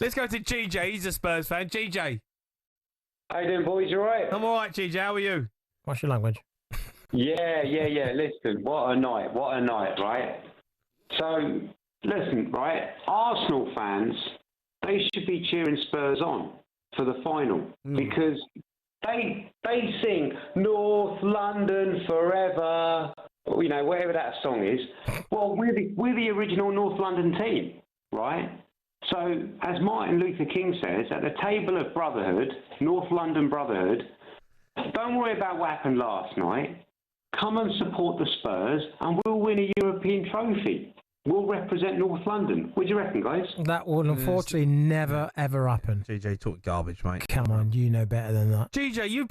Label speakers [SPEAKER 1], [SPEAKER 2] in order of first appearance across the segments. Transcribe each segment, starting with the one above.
[SPEAKER 1] Let's go to GJ. He's a Spurs fan. GJ.
[SPEAKER 2] How you doing, boys? You all right?
[SPEAKER 1] I'm all right, GJ. How are you?
[SPEAKER 3] What's your language?
[SPEAKER 2] Yeah. Listen, what a night, right? So, listen, right? Arsenal fans, they should be cheering Spurs on for the final because they sing North London forever, you know, whatever that song is. Well, we're the original North London team, right? So, as Martin Luther King says, at the table of Brotherhood, North London Brotherhood, don't worry about what happened last night. Come and support the Spurs, and we'll win a European trophy. We'll represent North London. What do you reckon, guys?
[SPEAKER 3] That will unfortunately never ever happen.
[SPEAKER 1] GJ talk garbage, mate.
[SPEAKER 3] Come on, you know better than that.
[SPEAKER 1] GJ, you've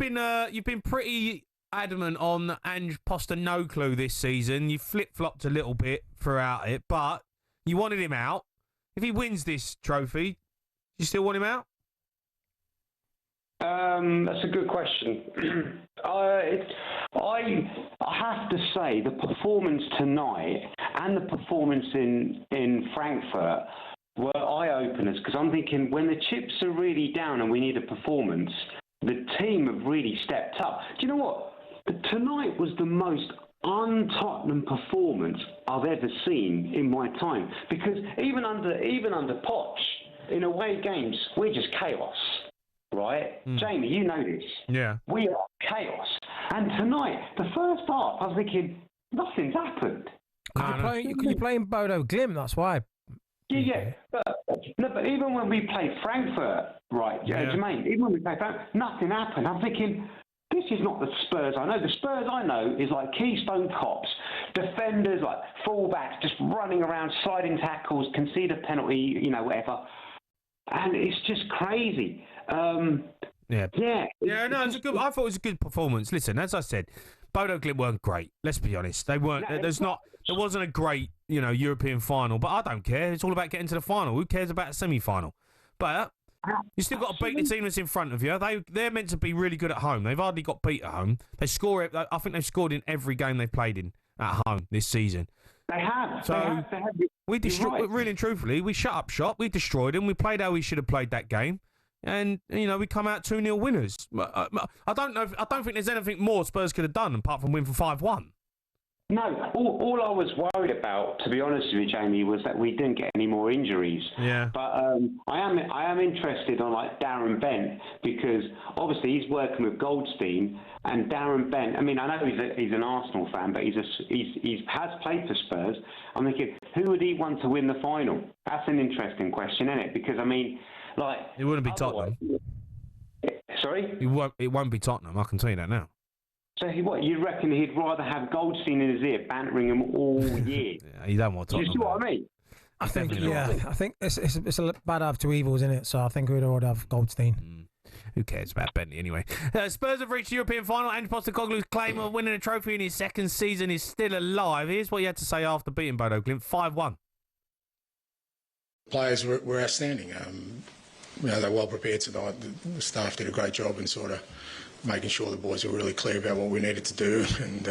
[SPEAKER 1] been pretty adamant on Ange Postecoglou this season. You flip-flopped a little bit throughout it, but you wanted him out. If he wins this trophy, you still want him out?
[SPEAKER 2] That's a good question. I have to say the performance tonight and the performance in Frankfurt were eye-openers because I'm thinking when the chips are really down and we need a performance, the team have really stepped up. Do you know what? Tonight was the most un-Tottenham performance I've ever seen in my time because even under Poch, in away games, we're just chaos. Right? Jamie, you know this.
[SPEAKER 1] Yeah.
[SPEAKER 2] We are chaos. And tonight, the first half, I was thinking, nothing's happened.
[SPEAKER 3] You're playing Bodo Glimt, that's why.
[SPEAKER 2] Yeah. But even when we played Frankfurt, right, Jermaine, even when we played Frankfurt, nothing happened. I'm thinking, this is not the Spurs I know. The Spurs I know is like Keystone Cops, defenders, like fullbacks, just running around, sliding tackles, concede a penalty, you know, whatever. And it's just crazy.
[SPEAKER 1] No, it's a good. I thought it was a good performance. Listen, as I said, Bodo Glimt weren't great. Let's be honest, they weren't. There wasn't a great, European final. But I don't care. It's all about getting to the final. Who cares about a semi-final? But you still got to beat the team that's in front of you. They're meant to be really good at home. They've hardly got beat at home. They score. I think they've scored in every game they've played in at home this season.
[SPEAKER 2] They have.
[SPEAKER 1] So we destroyed. Really and truthfully, we shut up shop. We destroyed them. We played how we should have played that game. And, we come out 2-0 winners. I don't think there's anything more Spurs could have done apart from win for 5-1.
[SPEAKER 2] No, all I was worried about, to be honest with you, Jamie, was that we didn't get any more injuries.
[SPEAKER 1] Yeah.
[SPEAKER 2] But I am interested on like Darren Bent because obviously he's working with Goldstein and Darren Bent. I mean, I know he's an Arsenal fan, but he has played for Spurs. I'm thinking, who would he want to win the final? That's an interesting question, isn't it? Because I mean, like
[SPEAKER 1] it wouldn't be Tottenham.
[SPEAKER 2] Sorry,
[SPEAKER 1] it won't be Tottenham. I can tell you that now.
[SPEAKER 2] So you reckon he'd rather have Goldstein in his ear, bantering him all year?
[SPEAKER 1] Yeah, you don't want Tottenham.
[SPEAKER 2] Do you see what I mean?
[SPEAKER 3] I think it's a bad half two evils, isn't it? So I think we'd already have Goldstein.
[SPEAKER 1] Who cares about Bentley anyway? Spurs have reached the European final. Ange Postecoglou's claim of winning a trophy in his second season is still alive. Here's what he had to say after beating Bodo Glimt 5-1.
[SPEAKER 4] Players were outstanding. They're well prepared tonight. The staff did a great job in sort of making sure the boys were really clear about what we needed to do, and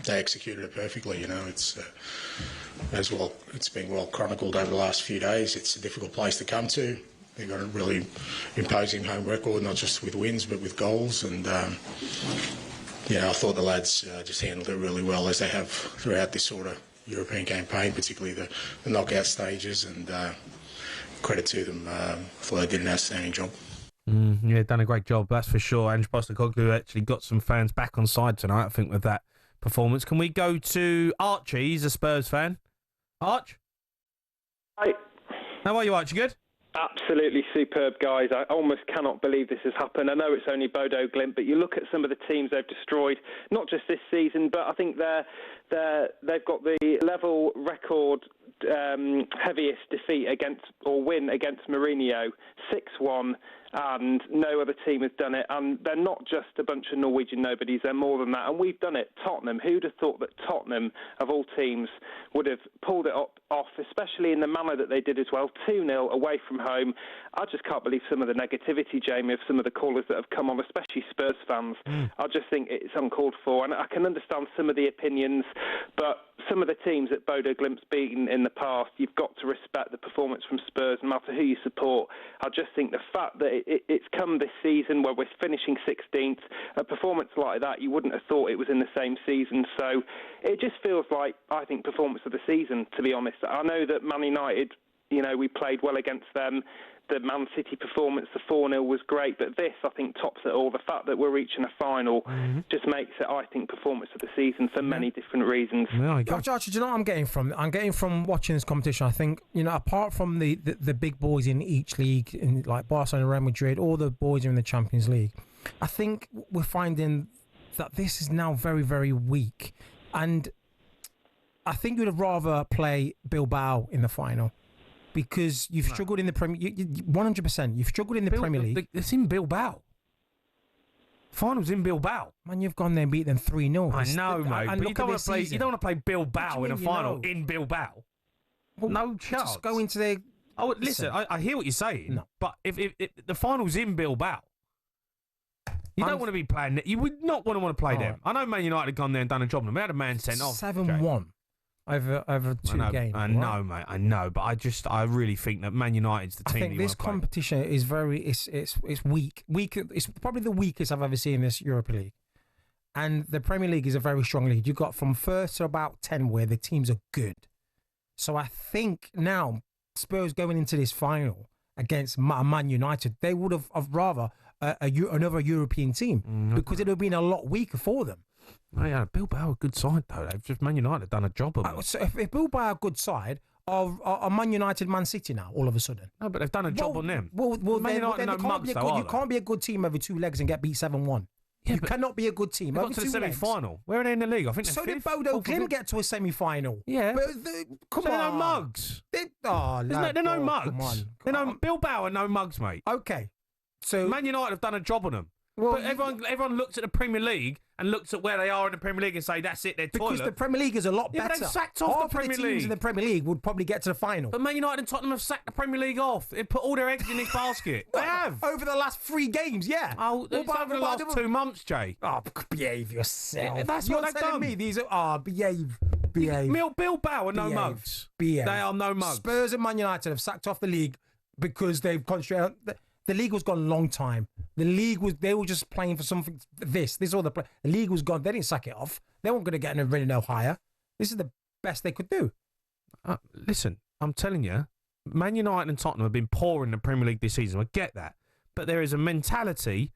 [SPEAKER 4] they executed it perfectly. It's as well. It's been well chronicled over the last few days. It's a difficult place to come to. They've got a really imposing home record, not just with wins but with goals. And I thought the lads just handled it really well, as they have throughout this sort of European campaign, particularly the knockout stages. And credit to them. I thought they did an outstanding job.
[SPEAKER 1] Done a great job, that's for sure. Ange Postecoglou actually got some fans back on side tonight, I think, with that performance. Can we go to Archie? He's a Spurs fan. Arch?
[SPEAKER 5] Hi.
[SPEAKER 1] How are you, Arch? You good?
[SPEAKER 5] Absolutely superb, guys. I almost cannot believe this has happened. I know it's only Bodo Glimt, but you look at some of the teams they've destroyed, not just this season, but I think they've got the level record heaviest defeat win against Mourinho, 6-1, and no other team has done it. And they're not just a bunch of Norwegian nobodies, they're more than that. And we've done it. Tottenham, who'd have thought that Tottenham, of all teams, would have pulled it off, especially in the manner that they did as well, 2-0 away from home. I just can't believe some of the negativity, Jamie, of some of the callers that have come on, especially Spurs fans. I just think it's uncalled for. And I can understand some of the opinions But some of the teams that Bodo Glimt's beaten in the past, you've got to respect the performance from Spurs, no matter who you support. I just think the fact that it's come this season where we're finishing 16th, a performance like that, you wouldn't have thought it was in the same season. So it just feels like, I think, performance of the season, to be honest. I know that Man United, we played well against them. The Man City performance, the 4-0 was great, but this, I think, tops it all. The fact that we're reaching a final just makes it, I think, performance of the season for many different reasons.
[SPEAKER 3] Josh, do you know what I'm getting from? I'm getting from watching this competition. I think, apart from the big boys in each league, in like Barcelona, Real Madrid, all the boys are in the Champions League, I think we're finding that this is now very, very weak. And I think you'd rather play Bilbao in the final. Because you've struggled in the Premier League. 100%. You've struggled in the Premier League.
[SPEAKER 1] It's in Bilbao. Finals in Bilbao.
[SPEAKER 3] Man, you've gone there and beat them 3-0.
[SPEAKER 1] I know, mate. But you don't want to play Bilbao in a final in Bilbao. Well, no chance.
[SPEAKER 3] Just go into their...
[SPEAKER 1] Oh, listen, I hear what you're saying. No. But if the final's in Bilbao, you don't want to be playing... You would not want to play them. I know Man United had gone there and done a job on them. They had a man sent off.
[SPEAKER 3] 7-1. Over two games.
[SPEAKER 1] I know, mate. I know, but I really think that Man United's the team.
[SPEAKER 3] I think this competition is very it's weak. It's probably the weakest I've ever seen in this Europa League. And the Premier League is a very strong league. You've got from first to about 10 where the teams are good. So I think now Spurs going into this final against Man United, they would have rather another European team because it would have been a lot weaker for them.
[SPEAKER 1] Oh, yeah, Bilbao a good side though. They've just Man United done a job of them.
[SPEAKER 3] So if Bilbao a good side, are Man United Man City now all of a sudden?
[SPEAKER 1] No, but they've done a job on them.
[SPEAKER 3] Well, Man United no mugs though. You can't be a good team over 2 legs and get beat 7-1. Yeah, you cannot be a good team.
[SPEAKER 1] They got to the semi-final. Where are they in the league? I think.
[SPEAKER 3] So did Bodo Glimt get to a semi-final?
[SPEAKER 1] Yeah.
[SPEAKER 3] But come on.
[SPEAKER 1] They're no mugs.
[SPEAKER 3] They're
[SPEAKER 1] no mugs. They're no Bilbao are no mugs, mate.
[SPEAKER 3] Okay. So
[SPEAKER 1] Man United have done a job on them. Well, but everyone looks at the Premier League and looks at where they are in the Premier League and say, that's it, they're toilet.
[SPEAKER 3] Because the Premier League is a lot better.
[SPEAKER 1] But they've sacked off the Premier League.
[SPEAKER 3] Teams in the Premier League would probably get to the final.
[SPEAKER 1] But Man United and Tottenham have sacked the Premier League off. They put all their eggs in this basket. They have.
[SPEAKER 3] Over the last 3 games, yeah.
[SPEAKER 1] Oh, it's over the last 2 months, Jay.
[SPEAKER 3] Oh, behave yourself.
[SPEAKER 1] Yeah, that's what they've done.
[SPEAKER 3] Me these are, behave.
[SPEAKER 1] Bilbao are no mugs. Behave. They are no mugs.
[SPEAKER 3] Spurs and Man United have sacked off the league because they've concentrated... The league was gone a long time. They were just playing for something. This all the league was gone. They didn't sack it off. They weren't going to get really no higher. This is the best they could do.
[SPEAKER 1] Listen, I'm telling you, Man United and Tottenham have been poor in the Premier League this season. I get that. But there is a mentality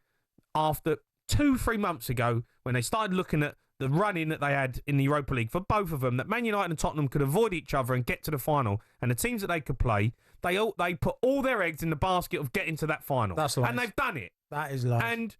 [SPEAKER 1] after 2-3 months ago when they started looking at the run-in that they had in the Europa League for both of them, that Man United and Tottenham could avoid each other and get to the final. And the teams that they could play, they put all their eggs in the basket of getting to that final.
[SPEAKER 3] That's lies.
[SPEAKER 1] And they've done it.
[SPEAKER 3] That is lies.
[SPEAKER 1] And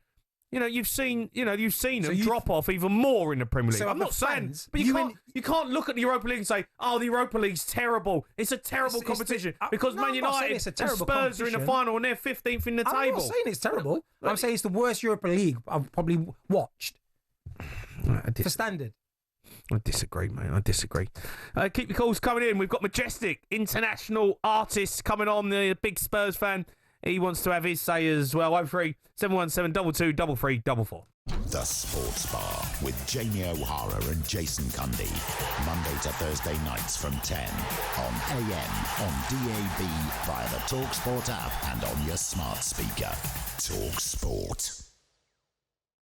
[SPEAKER 1] you've seen them drop off even more in the Premier League.
[SPEAKER 3] So
[SPEAKER 1] I'm not saying, but you can't look at the Europa League and say, "Oh, the Europa League's terrible." It's a terrible competition because Man United and Spurs are in the final and they're 15th in the table.
[SPEAKER 3] I'm not saying it's terrible. I'm saying it's the worst Europa League I've probably watched. For standard.
[SPEAKER 1] I disagree, mate. I disagree. Keep your calls coming in. We've got Majestic, international artist, coming on. The big Spurs fan. He wants to have his say as well. 03 717 22 3344.
[SPEAKER 6] The Sports Bar with Jamie O'Hara and Jason Cundy. Monday to Thursday nights from 10 on AM, on DAB, via the talkSPORT app and on your smart speaker. talkSPORT.